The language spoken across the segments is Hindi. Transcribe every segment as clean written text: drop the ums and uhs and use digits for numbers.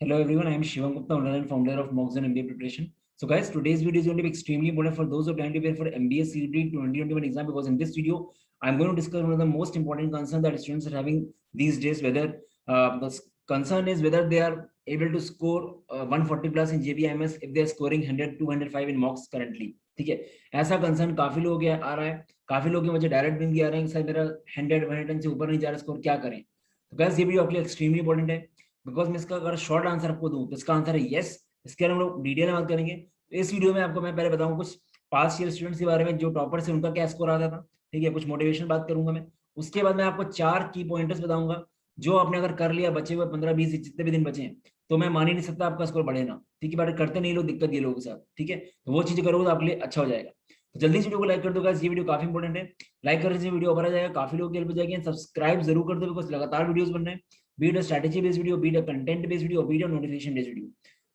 Hello everyone, I am Shivam Gupta, owner and founder of Moxon MBA Preparation. So guys, today's video is going to be extremely important for those who are trying to prepare for MBA CET 2021 exam, because in this video, I'm going to discuss one of the most important concerns that students are having these days, whether the concern is whether they are able to score 140 plus in JBIMS if they are scoring 100, 205 in mocks currently. ठीक है, ऐसा कंसर्न काफी लोगों के आ रहा है, काफी लोग मुझे डायरेक्ट भी आ रहे हैं सर मेरा 100, 110 से ऊपर नहीं जा रहा स्कोर, क्या करें। तो गाइस ये वीडियो आपके लिए एक्सट्रीमली इंपॉर्टेंट है, बिकॉज मैं इसका अगर शॉर्ट आंसर आपको दूं तो इसका आंसर है यस। इसके बारे में हम लोग डिटेल में बात करेंगे। तो इस वीडियो में आपको मैं पहले बताऊंगा कुछ पास्ट ईयर स्टूडेंट्स के बारे में जो टॉपर से उनका क्या स्कोर आता था, ठीक है, कुछ मोटिवेशन बात करूंगा मैं। उसके बाद मैं आपको 4 की पॉइंटर्स बताऊंगा जो आपने अगर कर लिया, बचे हुए 15-20 जितने भी दिन बचे हैं, तो मैं मान ही नहीं सकता आपका स्कोर बढ़े ना, ठीक है। बट करते नहीं लोग, दिक्कत ये लोगों के साथ, ठीक है। तो वो चीजें करोगे तो आपके लिए अच्छा हो जाएगा। तो जल्दी से वीडियो को लाइक कर दो गाइस, ये वीडियो काफी इंपॉर्टेंट है। लाइक करने से वीडियो ऊपर आ जाएगा, काफी लोग हेल्प हो जाएगी। सब्सक्राइब जरूर कर दो, बिकॉज लगातार वीडियोस बन रहे हैं, beat strategy based video, beat content based video, beat notification based video.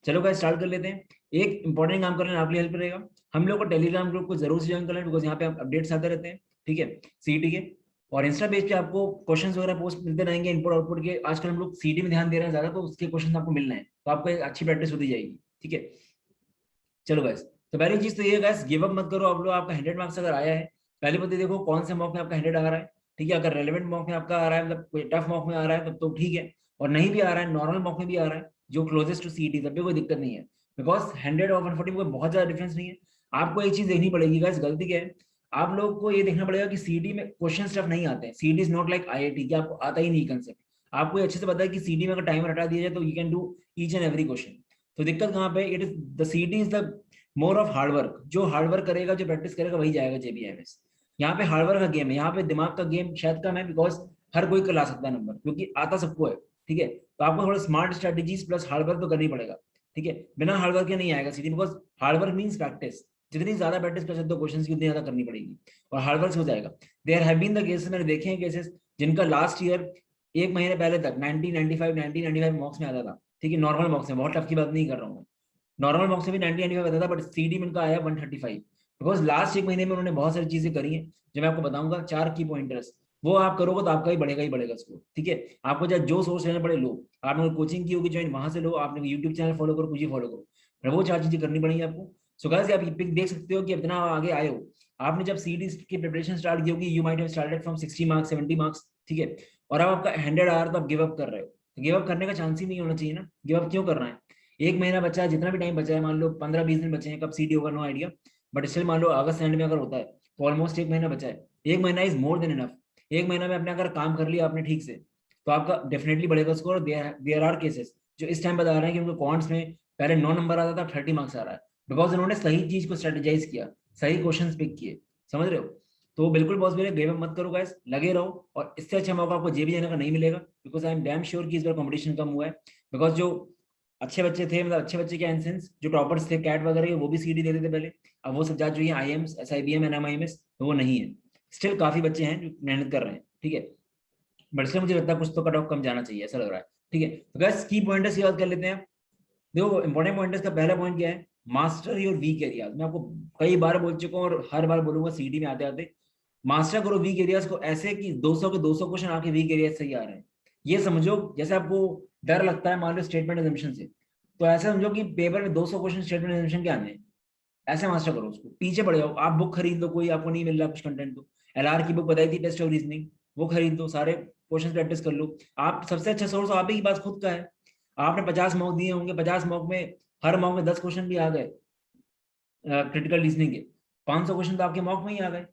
चलो गाइस स्टार्ट कर लेते हैं। एक इंपॉर्टेंट काम करने आपके लिए हेल्प रहेगा, हम लोग को टेलीग्राम ग्रुप को जरूर से ज्वाइन कर लें, बिकॉज यहाँ पे अपडेट्स आते रहते हैं, ठीक है, सीटी के। और इंस्टा पेज पे आपको क्वेश्चंस वगैरह पोस्ट मिलते रहेंगे, इनपुट आउटपुट के। आजकल हम लोग सीटी में ध्यान दे रहे हैं ज्यादा, तो उसके क्वेश्चन आपको मिलना है, तो आपको एक अच्छी प्रैक्टिस होती जाएगी, ठीक है। चलो गाइस, तो पहली चीज तो ये गाइस, गिव अप मत करो। आप लोग आपका 100 मार्क्स अगर आया है, पहले पता देखो कौन से मॉक में आपका 100 आ रहा है, ठीक है। अगर रेलेवेंट मॉक में आपका आ रहा है, मतलब कोई टफ मॉक में आ रहा है, तब तो ठीक है। और नहीं भी आ रहा है, नॉर्मल मॉक में भी आ रहा है जो क्लोजेस्ट टू सीटी, तब भी कोई दिक्कत नहीं है, बिकॉज 100 और 140 में कोई बहुत ज्यादा डिफरेंस नहीं है। आपको एक चीज देखनी पड़ेगी गाइस, गलती क्या है, आप लोग को ये देखना पड़ेगा कि सीटी में क्वेश्चन टफ नहीं आते हैं। सीटी इज नॉट लाइक आईआईटी कि आपको आता ही नहीं कंसेप्ट। आपको अच्छे से पता है कि सीटी में अगर टाइमर हटा दिया जाए तो you can do each and every question. तो दिक्कत कहाँ पे, इट इज द सीटी is the more of hard work. जो हार्डवर्क करेगा, जो प्रैक्टिस करेगा, वही जाएगा जेबीआईएमएस। यहाँ पे हार्डवर्क का गेम है, यहाँ पे दिमाग का गेम शायद कम है, बिकॉज हर कोई ला सकता है नंबर, क्योंकि आता सबको है, ठीक है। तो आपको थोड़ा स्मार्ट स्ट्रेटेजीज प्लस हार्डवर्क तो करना ही पड़ेगा, ठीक है। बिना हार्डवर्क के नहीं आएगा सीटी, बिकॉज हार्डवर्क मीन्स प्रैक्टिस। जितनी ज्यादा प्रैक्टिस कर सकते हो क्वेश्चन की, उतनी ज्यादा करनी पड़ेगी, और हार्डवर्क हो जाएगा। There have been the cases, मैंने देखे हैं केसेस जिनका लास्ट ईयर एक महीने पहले तक 90, 95, 90, 95 मॉक्स में आता था, ठीक है। नॉर्मल मॉक्स में, बहुत टफ की बात नहीं कर रहा हूँ, नॉर्मल मॉक्स में भी 90, 95 आता था, बट सीडी में उनका आया 135, बिकॉज लास्ट एक महीने में उन्होंने बहुत सारी चीजें करी हैं जो मैं आपको बताऊंगा। 4 की पॉइंटर्स, वो आप करोगे तो आपका ही बढ़ेगा स्कोर, ठीक है। आपको चाहे जो सोर्स लेना पड़े लो, आपने कोचिंग की होगी ज्वाइन, वहां से लो, आपने यूट्यूब चैनल फॉलो करो, कुछ ही फॉलो करो, पर वो 4 चीजें करनी पड़ेंगी आपको। सो गाइस आप ये पिक देख सकते हो कि इतना आगे आए हो। आपने जब सीडी की प्रिपरेशन स्टार्ट की होगी, you might have started from 60 marks, 70 marks, ठीक है। और अब आपका 100 आ रहा, तो आप गिव अप कर रहे हो। तो गिव अप करने का चांस ही नहीं होना चाहिए ना, गिव अप क्यों कर रहा है। एक महीना बचा है, जितना भी टाइम बचा है, मान लो 15-20 दिन बचे हैं, कब सीडी होगा नो आइडिया, बट स्टिल मान लो अगस्त एंड में अगर होता है, तो ऑलमोस्ट एक महीना बचा है। एक महीना इज मोर देन इनफ। एक महीना में अपने अगर काम कर लिया आपने ठीक से, तो आपका डेफिनेटली बढ़ेगा स्कोर। देयर आर केसेस जो इस टाइम बता रहे हैं कि उनको कॉन्ट्स में पहले 9 नंबर आता था, 30 मार्क्स आ रहा है, बिकॉज उन्होंने सही चीज को स्ट्रेटेजाइज किया, सही क्वेश्चन पिक किए, समझ रहे हो। तो बिल्कुल पॉसिबल है, गिव अप मत करो गाइस, लगे रहो। और इससे अच्छा मौका आपको जेबी देने का नहीं मिलेगा, because I am damn sure कि इस बार कंपटीशन कम हुआ है। बिकॉज जो अच्छे बच्चे थे, मतलब अच्छे बच्चे क्या इन सेंस, जो टॉपर्स थे कैट वगैरह, वो भी सीडी देते थे पहले। अब वो सब जा जो है आईएम्स, एसआईबीएम, एनएमआईएमएस, तो वो नहीं है। स्टिल काफी बच्चे हैं जो मेहनत कर रहे हैं, ठीक है। बट इसलिए मुझे लगता है कुछ तो कट ऑफ कम जाना चाहिए, ऐसा लग रहा है, ठीक है। तो गाइस की पॉइंटर्स की बात कर लेते हैं। देखो इंपॉर्टेंट पॉइंटर्स का पहला पॉइंट क्या है, मास्टर योर वीक एरियाज। मैं आपको कई बार बोल चुका हूँ और हर बार बोलूंगा सीडी में आते आते, मास्टर करो वीक एरियाज को, ऐसे कि 200 के 200 क्वेश्चन आपके वीक एरियाज से ही आ रहे हैं। ये समझो जैसे आपको डर लगता है मान लो स्टेटमेंट एजम्पशन से, तो ऐसा समझो कि पेपर में 200 क्वेश्चन स्टेटमेंट एजम्पशन के आने हैं। ऐसे मास्टर करो उसको, पीछे पड़ जाओ। आप बुक खरीद लो, कोई आपको नहीं मिल रहा कुछ कंटेंट, तो एलआर की बुक बताई थी, टेस्ट ऑफ रीजनिंग, वो खरीद दो, सारे क्वेश्चन प्रैक्टिस कर लो। आप सबसे अच्छा सोर्स आप ही के पास खुद का है। आपने 50 मॉक दिए होंगे, 50 मॉक में हर मॉक में 10 क्वेश्चन भी आ गए क्रिटिकल रीजनिंग के, 500 क्वेश्चन तो आपके मॉक में ही आ गए।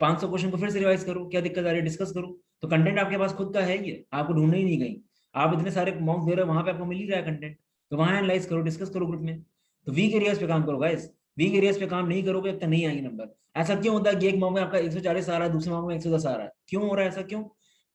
500 क्वेश्चन को फिर से रिवाइज करो, क्या दिक्कत आ रही है डिस्कस करो। तो कंटेंट आपके पास खुद का है, ये आपको ढूंढना ही नहीं कहीं। आप इतने सारे मॉक दे रहे हो, वहां पे आपको मिल ही रहा है कंटेंट, तो वहां एनालाइज करो, डिस्कस करो ग्रुप में। तो वीक एरियाज पे काम करो गाइस, वीक एरियाज पे काम नहीं करोगे तब नहीं आएंगे नंबर। ऐसा क्यों होता है कि एक मॉक में आपका 140 आ रहा है, दूसरे मॉक में 110 आ रहा है, क्यों हो रहा है ऐसा, क्यों।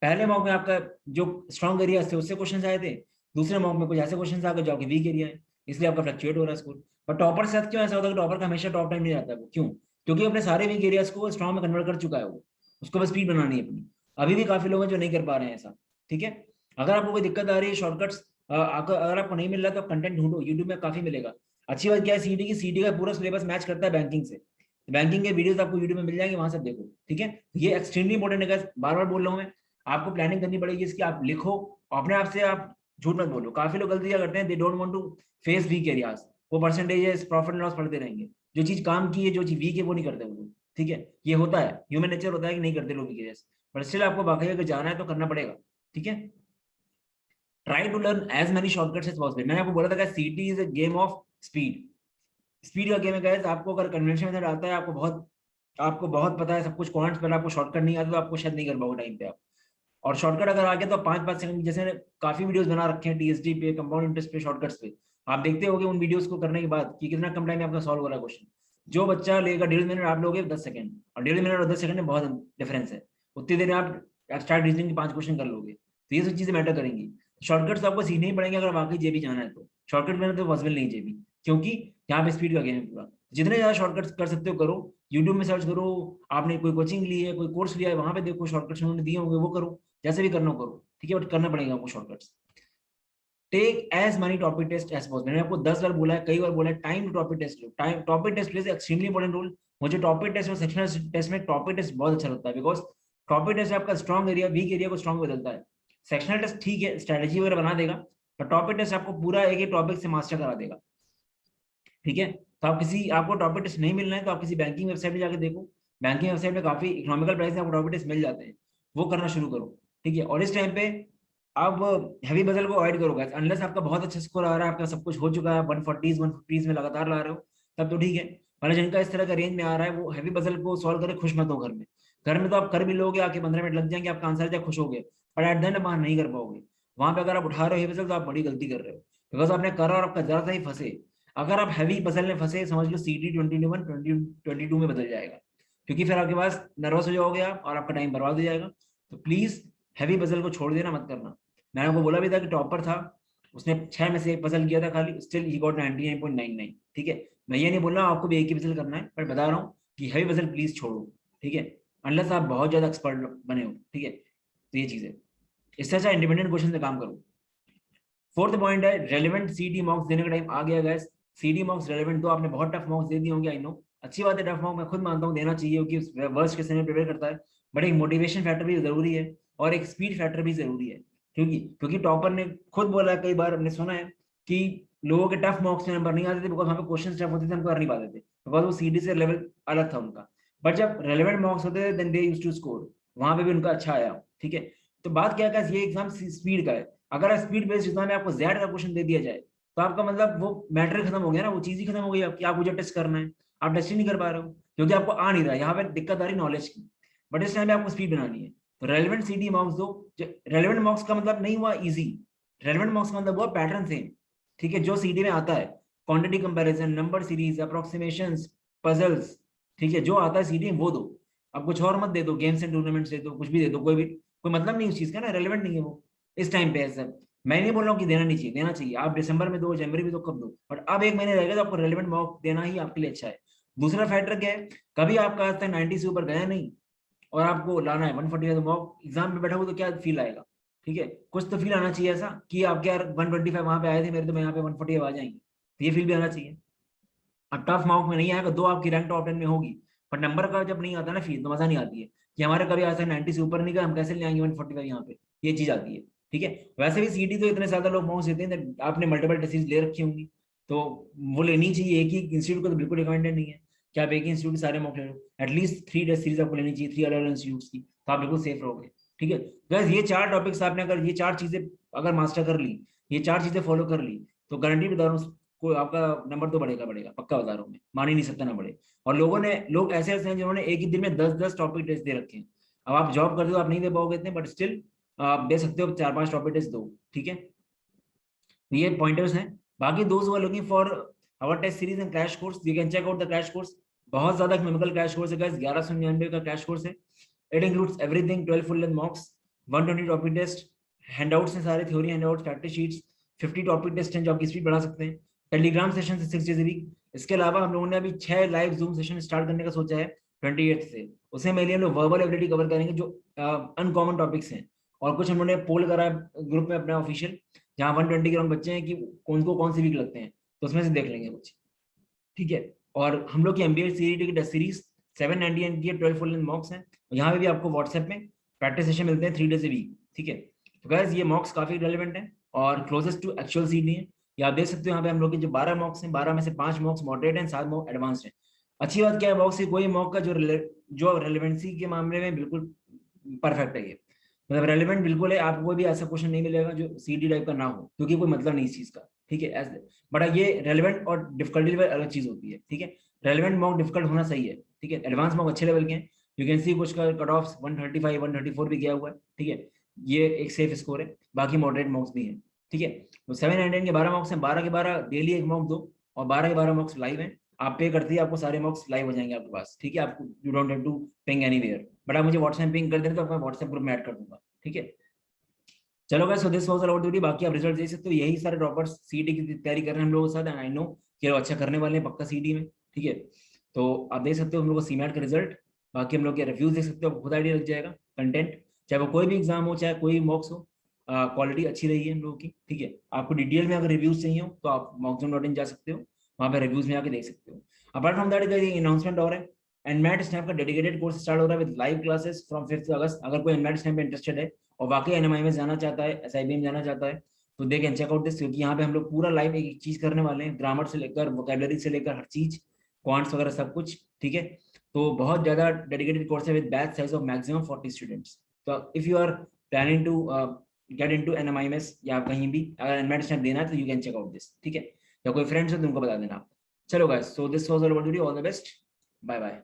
पहले मॉक में आपका जो स्ट्रॉन्ग एरिया थे उससे क्वेश्चन आए थे, दूसरे मॉक में कुछ ऐसे क्वेश्चन आ गए जो आपके वीक एरिया है, इसलिए आपका फ्लक्चुएट हो रहा है स्कोर। पर टॉपर के साथ क्यों ऐसा होता है कि टॉपर का हमेशा टॉप टाइम नहीं रहता है, वो क्यों, क्योंकि अपने सारे वीक एरियाज को स्ट्रॉन्ग में कन्वर्ट कर चुका है वो, उसको बस स्पीड बनानी है अपनी। अभी भी काफी लोग हैं जो नहीं कर पा रहे हैं ऐसा, ठीक है। अगर आपको कोई दिक्कत आ रही है, शॉर्टकट्स अगर आपको नहीं मिल रहा तो कंटेंट ढूंढो, यूट्यूब में काफी मिलेगा। अच्छी बात क्या है सीटी की, सीटी का पूरा सिलेबस मैच करता है बैंकिंग से, बैंकिंग के वीडियोस आपको यूट्यूब में मिल जाएंगे, वहां से देखो, ठीक है। ये एक्सट्रीमली इंपॉर्टेंट है, बार बार बोल रहा हूँ मैं। आपको प्लानिंग करनी पड़ेगी इसकी, आप लिखो अपने आप से, आप झूठ मत बोलो। काफी लोग गलती क्या करते हैं, they don't want to face weak areas, वो परसेंटेजेस प्रॉफिट एंड लॉस पढ़ते रहेंगे। जो चीज काम की है, जो चीज वीक है, वो नहीं करते वो लोग। ठीक है, ये होता है, ह्यूमन नेचर होता है कि नहीं करते लोग वीक एरियाज, पर स्टिल आपको बाकी अगर जाना है तो करना पड़ेगा। ठीक है, try to learn as many shortcuts as possible. मैंने आपको बोला था CT is a game of speed. Speed का गेम है गाइस। आपको अगर कन्वेंशन मेथड आता है, आपको बहुत पता है सब कुछ क्वांट्स, पर आपको शॉर्टकट नहीं आता तो आपको शायद नहीं कर पाओगे टाइम पे आप। और शॉर्टकट अगर आ गया तो 5-5 सेकंड, जैसे काफी वीडियोस बना रखे हैं टीएसडी पे, कंपाउंड इंटरेस्ट पे, शॉर्टकट्स पे। आप देखते होगे उन वीडियोस को करने के बाद कि कितना कम टाइम में आपका सॉल्व हो रहा है क्वेश्चन। जो बच्चा लेगा 1.5 मिनट, आप लोगे 10 सेकंड, और 1.5 मिनट और 10 सेकंड में बहुत डिफरेंस है। उतनी देर में आप स्टार्ट रीजनिंग के 5 क्वेश्चन कर लोगे। तो ये सब चीजें मैटर करेंगी। शॉर्टकट्स तो आपको सीखने ही पड़ेंगे अगर वाकई जेबी जाना है तो। शॉर्टकट में तो पॉसिबल नहीं जेबी, क्योंकि यहाँ पे स्पीड का गेम है पूरा। जितने ज्यादा शॉर्टकट्स कर सकते हो करो। यूट्यूब में सर्च करो, आपने कोई कोचिंग ली है, कोई कोर्स लिया है, वहां पे देखो शॉर्टकट्स उन्होंने दिए होंगे, वो करो। जैसे भी करना हो करो, ठीक है, बट करना पड़ेगा आपको shortcuts. Take as many topic test as possible. मैंने आपको 10 बार बोला है, कई बार बोला है, टाइम टू टॉपिक टेस्ट लो। Time topic test plays extremely important role. मुझे टॉपिक टेस्ट और सेक्शनल टेस्ट में टॉपिक टेस्ट बहुत अच्छा लगता है, बिकॉज टॉपिक टेस्ट आपका स्ट्रॉन्ग एरिया, वीक एरिया को स्ट्रॉन्ग बदलता है। सेक्शनल टेस्ट ठीक है, स्ट्रेटेजी वगैरह बना देगा, पर टॉपिक टेस्ट आपको पूरा एक ही टॉपिक से मास्टर करा देगा। ठीक है, तो आप किसी, आपको टॉपिक टेस्ट नहीं मिलना है तो आप किसी बैंकिंग वेबसाइट में जाकर देखो। बैंकिंग वेबसाइट में काफी इकोनॉमिकल प्राइस में आपको टॉपिक टेस्ट मिल जाते हैं, वो करना शुरू करो। ठीक है, और इस टाइम पे आप हैवी बजल को अवॉइड करोगे, अनलेस आपका बहुत अच्छा स्कोर आ रहा है, आपका सब कुछ हो चुका है, 140s 150s में लगातार ला रहे हो, तब तो ठीक है। पर जिनका इस तरह का रेंज में आ रहा है, वो हैवी बजल को सॉल्व करे, खुश मत हो घर में। घर में तो आप कर भी लोगे, आके 15 मिनट लग जाएंगे, आपका आंसर जाए, खुश हो गए, पर एट द एंड वहां नहीं कर पाओगे। वहां पे अगर आप उठा रहे हो हैवी बजल, तो आप बड़ी गलती कर रहे हो, बिकॉज आपने करा और आपका जरा सा ही फंसे। अगर आप हैवी पजल में फंसे, समझ लो सीटी 21 22 में बदल जाएगा, क्योंकि फिर आपके पास नर्वस हो जाओगे आप और आपका टाइम बर्बाद हो जाएगा। तो प्लीज हैवी पजल को छोड़ देना, मत करना। मैंने आपको बोला भी था कि टॉपर था, उसने 6 में से एक पजल किया था खाली, स्टिल ही गॉट 99.99। ठीक है, मैं ये नहीं बोल रहा हूँ आपको भी एक ही पजल करना है, पर बता रहा हूँ कि हैवी पजल प्लीज छोड़ो। ठीक है, अनलेस आप बहुत ज्यादा एक्सपर्ट बने हो। ठीक है, तो ये चीज है, इससे अच्छा इंडिपेंडेंट क्वेश्चन से काम करो। फोर्थ पॉइंट है रेलिवेंट सीडी मॉक्स देने का टाइम आ गया गैस। सीडी मॉक्स रेलिवेंट, तो आपने बहुत टफ मॉक्स दे दिए होंगे, आई नो, अच्छी बात है, टफ मॉक मैं खुद मानता हूँ देना चाहिए, क्योंकि वर्स्ट केस में प्रिपेयर करता है। बट एक मोटिवेशन फैक्टर भी जरूरी है, और एक स्पीड फैक्टर भी जरूरी है। क्योंकि टॉपर ने खुद बोला है, कई बार हमने सुना है कि लोगों के टफ मॉक्स में नंबर नहीं आते थे, बिकॉज वहाँ पे क्वेश्चन टफ होते थे, हम कर नहीं पाते थे, बिकॉज वो सीडी से लेवल अलग था उनका। बट जब रेलिवेंट मॉक्स होते थे, then they used to score, वहां पे भी उनका अच्छा आया। ठीक है, तो बात क्या है, ये एग्जाम स्पीड का है। अगर स्पीड बेस्ड एग्जाम में आपको जेड का क्वेश्चन दे दिया जाए, तो आपका मतलब वो मैटर खत्म हो गया ना, वो चीज ही खत्म हो गई आपकी। आप मुझे टेस्ट करना है, आप टेस्ट ही नहीं कर पा रहे हो, क्योंकि आपको आ नहीं रहा है। यहाँ पे दिक्कत आ रही नॉलेज की, बट इस टाइम पे आपको स्पीड बनानी है। तो रेलिवेंट सीडी मार्क्स दो। रेलिवेंट मार्क्स का मतलब नहीं हुआ इजी, रेलिवेंट मार्क्स का मतलब हुआ पैटर्न सेम। ठीक है, जो सीडी में आता है, quantity comparison, number series, approximations, puzzles, ठीक है, जो आता है सीडी में वो दो। अब कुछ और मत दे दो, गेम्स एंड टूर्नामेंट्स दे दो, कुछ भी दे दो, कोई मतलब नहीं उस चीज का ना, रेलिवेंट नहीं है वो इस टाइम पे ऐसा। मैं नहीं बोल रहा हूँ कि देना नहीं चाहिए, देना चाहिए, आप दिसंबर में दो, जनवरी में दो, कब दो, बट अब एक महीने रहेगा तो आपको रेलिवेंट मॉक देना ही आपके लिए अच्छा है। दूसरा फैक्टर क्या है, कभी आपका आज तक 90 से ऊपर गया नहीं, और आपको लाना है 140, तो मॉक एग्जाम में बैठा हो तो क्या फील आएगा। ठीक है, कुछ तो फील आना चाहिए ऐसा कि आप यार 125 वहां पे आए थे मेरे, तो मैं यहाँ पे 140 आ जाएंगे, तो ये फील भी आना चाहिए। अब टफ मार्क में नहीं आएगा, दो आपकी रैंक टॉप 10 में होगी, पर नंबर का जब नहीं आता ना फील, तो मजा नहीं आती है कि हमारे कभी आज तक 90 से ऊपर नहीं गया, हम कैसे ले आएंगे 145 यहाँ पे, ये चीज आती है। ठीक है, वैसे भी सीटी तो इतने ज्यादा लोग मार्क्स देते हैं, आपने मल्टीपल टेस्ट ले रखी होंगी, तो वो लेनी चाहिए। एक ही इंस्टीट्यूट को तो बिल्कुल रिकमेंडेड नहीं है कि आप एक ही इंस्टीट्यूट के सारे मॉक ले लो, एटलीस्ट 3 टेस्ट सीरीज आपको लेनी चाहिए, 3 अलग अलग इंस्टीट्यूट की, तो आप बिल्कुल सेफ रहोगे। ठीक है, बस ये 4 टॉपिक्स आपने अगर, ये 4 चीजें अगर मास्टर कर ली, ये 4 चीजें फॉलो कर ली, तो गारंटी बता रहा हूँ कोई आपका नंबर तो बढ़ेगा बढ़ेगा, पक्का बता रहा हूँ मैं, मान ही नहीं सकता ना बढ़े। और लोग ऐसे ऐसे हैं जिन्होंने एक ही दिन में 10-10 टॉपिक टेस्ट दे रखे हैं। अब आप जॉब करते हो, आप नहीं दे पाओगे इतने, बट स्टिल आप दे सकते हो, 4-5 टॉपिक टेस्ट दो। ठीक है, तो ये पॉइंटर्स हैं। बाकी दोस्त were looking for our test series and crash course, you can check out the crash course. बहुत ज्यादा इकोनॉमिकल क्रैश कोर्स है गाइस, 1199 का क्रैश कोर्स है। It includes everything, 12 full length mocks, 120 topic test, handouts हैं सारे, theory handouts, practice sheets, 50 topic test हैं जो आपकी स्पीड बढ़ा सकते हैं। टेलीग्राम सेशन से 6 डेज वीक। इसके अलावा हम लोगों ने अभी 6 लाइव जूम सेशन स्टार्ट करने का सोचा है 28 से। उसमें मेरे लिए हम लोग वर्बल एबिलिटी कवर करेंगे, जो अनकॉमन टॉपिक्स हैं, और कुछ हमने पोल करा है ग्रुप में अपना ऑफिशियल, जहाँ 120 के राउंड बच्चे हैं कि कौन से वीक लगते हैं, तो उसमें से देख लेंगे कुछ। ठीक है, और हम लोग की एमबीए सीईटी की टेस्ट सीरीज 799 की 12 फुल लेंथ मॉक्स हैं, यहाँ पे भी आपको व्हाट्सएप में प्रैक्टिस सेशन मिलते हैं 3 डेज ए वीक। ठीक है, तो गाइस ये मॉक्स काफी रेलिवेंट है, और क्लोजेस्ट टू एक्चुअल सीडी है। या आप देख सकते हो यहाँ पे हम लोग के जो 12 मॉक्स हैं, 12 में से 5 मॉक्स मॉडरेट हैं, 7 मॉक एडवांस्ड हैं। अच्छी बात क्या है मॉक्स की, कोई मॉक का जो रेलेवेंसी के मामले में बिल्कुल परफेक्ट है ये, मतलब रेलेवेंट बिल्कुल है। आपको कोई भी ऐसा क्वेश्चन नहीं मिलेगा जो सीडी टाइप का ना हो, क्योंकि कोई मतलब नहीं इस चीज का, ठीक है। बट ये रेलेवेंट और डिफिकल्टी लेवल अलग चीज होती है, ठीक है। रेलेवेंट मॉक डिफिकल्ट होना सही है, ठीक है। एडवांस मॉक अच्छे लेवल के हैं, यू कैन सी कुछ का कट ऑफ 135 134 भी गया हुआ है, ठीक है। ये एक सेफ स्कोर है। बाकी मॉडरेट मॉक्स भी हैं, ठीक है। तो 799 के 12 मॉक्स हैं, 12 के 12 डेली एक मॉक दो, और 12 के 12 मॉक्स लाइव हैं। आप पे करती है, आपको सारे मॉक्स लाइव हो जाएंगे आपके पास, ठीक है। आपको you don't have to ping anywhere, but आप मुझे व्हाट्सएप पिंग कर दें तो आपका व्हाट्सएप ग्रुप में ऐड कर दूंगा, ठीक है। चलो guys, so this was about duty. बाकी आप रिजल्ट देख सकते हो, यही सारे टॉपर्स सीडी की तैयारी कर रहे हैं हम लोगों के साथ, आई नो कि वो अच्छा करने वाले हैं पक्का सीडी में, ठीक है। तो आप देख सकते हो हम लोग को सीमैट का रिजल्ट, बाकी हम लोग के रिव्यूज देख सकते हो, आपको खुद आइडिया लग जाएगा। कंटेंट चाहे वो कोई भी एग्जाम हो, चाहे कोई मॉक्स हो, क्वालिटी अच्छी रही है हम लोगों की, ठीक है। आपको डिटेल में अगर रिव्यूज चाहिए हो तो आप mockzone.in जा सकते हो, वहाँ पे रिव्यूज में आके देख सकते हो। अपार्ट फ्रॉम दैट अनाउंसमेंट और है, एनमैट स्नैप का डेडिकेटेड कोर्स स्टार्ट हो रहा है विद लाइव क्लासेस फ्रॉम 5 अगस्त। अगर कोई एनमैट स्नैप में इंटरेस्टेड है और वाकई एनएमआई में जाना चाहता है, एसआईबी में जाना चाहता है, तो they can check out this, क्योंकि यहाँ पे हम लोग पूरा लाइव एक चीज करने वाले हैं, ग्रामर से लेकर वोकेबलरी से लेकर हर चीज, क्वांट्स वगैरह सब कुछ, ठीक है। तो बहुत ज्यादा डेडिकेटेड कोर्स है with batch size of maximum 40 students. तो if you are planning to get into NMIMS या कहीं भी अगर एनमैट स्नैप देना है तो you can check out this, ठीक है। या कोई फ्रेंड्स है तो उनको बता देना आप। चलो guys, so this was all about video, all the best, bye bye.